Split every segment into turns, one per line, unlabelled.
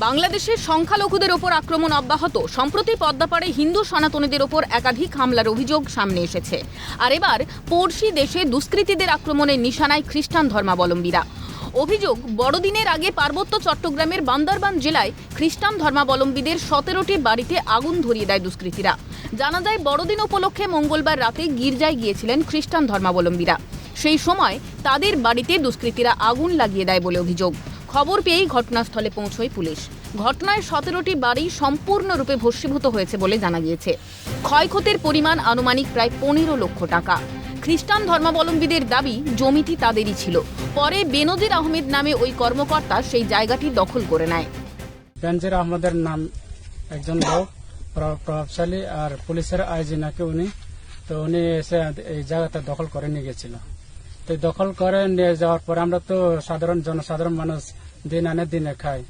বাংলাদেশের সংখ্যালঘুদের ওপর আক্রমণ অব্যাহত। সম্প্রতি পদ্মাপাড়ে হিন্দু সনাতনীদের ওপর একাধিক হামলার অভিযোগ সামনে এসেছে। আর এবার পড়শি দেশে দুষ্কৃতীদের আক্রমণের নিশানায় খ্রিস্টান ধর্মাবলম্বীরা। অভিযোগ, বড়দিনের আগে পার্বত্য চট্টগ্রামের বান্দরবান জেলায় খ্রিস্টান ধর্মাবলম্বীদের 17টি বাড়িতে আগুন ধরিয়ে দেয় দুষ্কৃতীরা। জানা যায়, বড়দিন উপলক্ষে মঙ্গলবার রাতে গির্জায় গিয়েছিলেন খ্রিস্টান ধর্মাবলম্বীরা। সেই সময় তাদের বাড়িতে দুষ্কৃতীরা আগুন লাগিয়ে দেয় বলে অভিযোগ। খবর পেয়েই ঘটনাস্থলে পৌঁছয় পুলিশ। ঘটনায় 17টি বাড়ি সম্পূর্ণরূপে ভস্মীভূত হয়েছে বলে জানা গিয়েছে। ক্ষয়ক্ষতির পরিমাণ আনুমানিক প্রায় 15 লক্ষ টাকা। খ্রিস্টান ধর্মাবলম্বীদের দাবি, জমিটি তাদেরই ছিল। পরে বেনজির আহমেদ নামে ওই কর্মকর্তা সেই জায়গাটি দখল করে নেয়।
বেনজির আহমেদের নাম একজন লোক, প্রভাবশালী, আর পুলিশের আইজি নাকি উনি। তো উনি এসে এই জায়গাটা দখল করে নিয়ে গেছিল। তো দখল করে নিয়ে যাওয়ার পরে আমরা তো জনসাধারণ মানুষ দিন আনে দিনে খাই।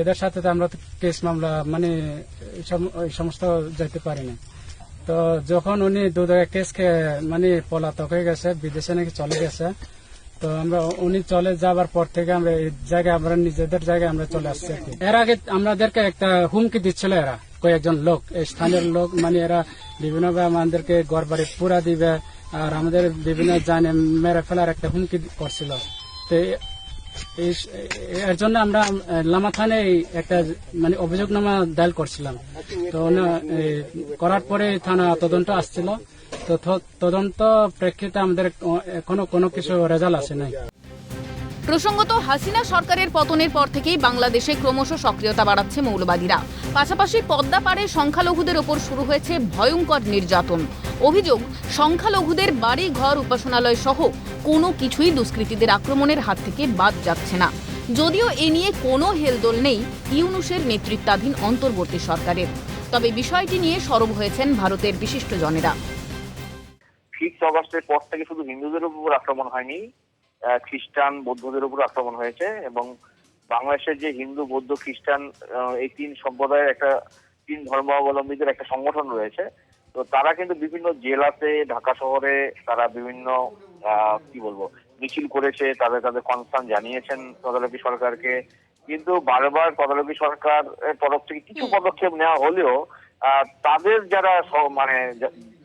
এদের সাথে তো আমরা কেস মামলা এই সমস্ত যেতে পারিনি। তো যখন উনি কেস পলাতক হয়ে গেছে, বিদেশে নাকি চলে গেছে, তো উনি চলে যাবার পর থেকে আমরা এই জায়গায় আমরা নিজেদের জায়গায় আমরা চলে আসছি। এর আগে আমাদেরকে একটা হুমকি দিচ্ছিল এরা, কয়েকজন লোক, স্থানীয় লোক, এরা বিভিন্নভাবে আমাদেরকে ঘর বাড়ি পুরা দিবে আর আমাদের বিভিন্ন জানে মেরে ফেলার একটা হুমকি করছিল। তো এর জন্য আমরা লামা থানায় একটা অভিযোগনামা দায়ের করছিলাম। তো করার পরে থানা তদন্ত আসছিল। তো তদন্ত প্রেক্ষিতে আমাদের এখনো কোনো কিছু রেজাল্ট আসে নাই।
প্রসঙ্গত, হাসিনা সরকারের পতনের পর থেকেই বাংলাদেশে ক্রমশ সক্রিয়তা বাড়াচ্ছে মৌলবাদীরা। পাশাপাশি পদ্মাপাড়ে সংখ্যালঘুদের ওপর শুরু হয়েছে ভয়ঙ্কর নির্যাতন। অভিযোগ, সংখ্যালঘুদের বাড়ি, ঘর, উপাসনালয় সহ কোনো কিছুই দুষ্কৃতীদের আক্রমণের হাত থেকে বাদ যাচ্ছে না। যদিও এ নিয়ে কোনো হেলদোল নেই ইউনূসের নেতৃত্বাধীন অন্তর্বর্তী সরকারের। তবে বিষয়টি নিয়ে সরব হয়েছেন ভারতের বিশিষ্টজনেরা।
5 অগস্টের পর থেকে শুধু হিন্দুদের উপর আক্রমণ হয়নি, খ্রিস্টান, বৌদ্ধদের উপর আক্রমণ হয়েছে। এবং বাংলাদেশের যে হিন্দু, বৌদ্ধ, খ্রিস্টান এই 3 সম্প্রদায়ের 3 ধর্মাবলম্বীদের একটা সংগঠন রয়েছে। তো তারা কিন্তু বিভিন্ন জেলাতে, ঢাকা শহরে তারা বিভিন্ন মিছিল করেছে, তাদের কনসার্ন জানিয়েছেন তদারকি সরকারকে। কিন্তু বারবার তদারকি সরকার তরফ থেকে কিছু পদক্ষেপ নেওয়া হলেও তাদের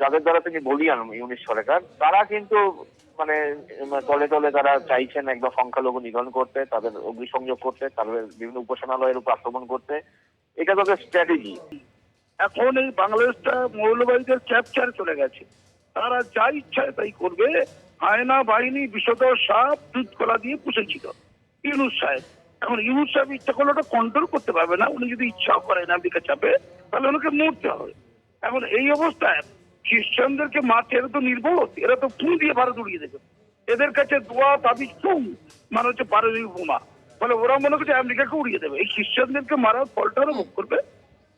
যাদের দ্বারা তিনি বলিয়ান ইউনিট সরকার, তারা কিন্তু তলে তলে তারা চাইছেন একদম সংখ্যালঘু নিধন করতে, তাদের অগ্নিসংযোগ করতে, তাদের বিভিন্ন উপাসনালয়ের উপর আক্রমণ করতে। এটা তাদের স্ট্র্যাটেজি।
এখন এই বাংলাদেশটা মৌলবাদীদের ক্যাপচারে চলে গেছে। তারা যা ইচ্ছায় তাই করবে। হায়না বাহিনী বিষধর সাপ দুধ কলা দিয়ে পুষেছিল ইউনূস সাহেব। এখন ইউনূস সাহেব ইচ্ছা করলে ওটা কন্ট্রোল করতে পারবে না। উনি যদি ইচ্ছাও করেন আমেরিকা চাপে, তাহলে ওনাকে মরতে হবে। এখন এই অবস্থায় খ্রিস্টানদেরকে মারছে, এরা তো নির্বোধ, এরা তো ফু দিয়ে ভারত উড়িয়ে দেবে। এদের কাছে দোয়া দাবি হচ্ছে পারমাণবিক বোমা, ফলে ওরা মনে করছে আমেরিকাকে উড়িয়ে দেবে। এই খ্রিস্টানদেরকে মারার ফলটারও ভোগ করবে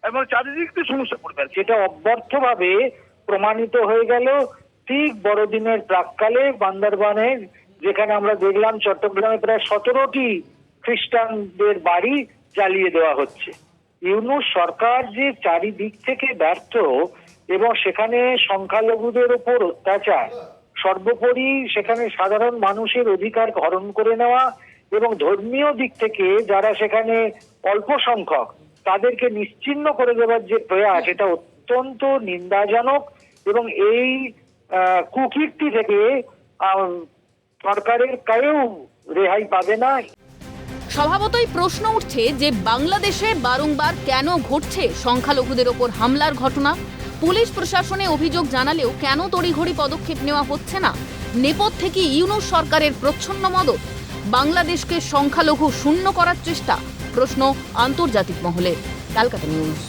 এবং চারিদিক থেকে সমস্যা পড়বে।
সেটা অব্যর্থভাবে প্রমাণিত হয়ে গেল ঠিক বড়দিনের প্রাককালে বান্দরবানে, যেখানে আমরা দেখলাম চট্টগ্রামে প্রায় 17টি খ্রিস্টানদের বাড়ি জ্বালিয়ে দেওয়া হচ্ছে। ইউনূস সরকার যে চারিদিক থেকে ব্যর্থ এবং সেখানে সংখ্যালঘুদের উপর অত্যাচার, সর্বোপরি সেখানে সাধারণ মানুষের অধিকার হরণ করে নেওয়া এবং ধর্মীয় দিক থেকে যারা সেখানে অল্প সংখ্যক তাদেরকে নিশ্চিহ্ন করে দেওয়ার যে প্রয়াস, এটা অত্যন্ত নিন্দাজনক এবং এই কুকীর্তি থেকে সরকারের কেউ রেহাই পাবে না।
স্বভাবতই প্রশ্ন উঠছে যে বাংলাদেশে বারংবার কেন ঘটছে সংখ্যালঘুদের ওপর হামলার ঘটনা। পুলিশ প্রশাসনে অভিযোগ জানালেও কেন তড়িঘড়ি পদক্ষেপ নেওয়া হচ্ছে না? নেপথ্যে কি ইউনূস সরকারের প্রচ্ছন্ন মদত? বাংলাদেশকে সংখ্যালঘু শূন্য করার চেষ্টা? প্রশ্ন আন্তর্জাতিক মহলে। ক্যালকাটা নিউজ।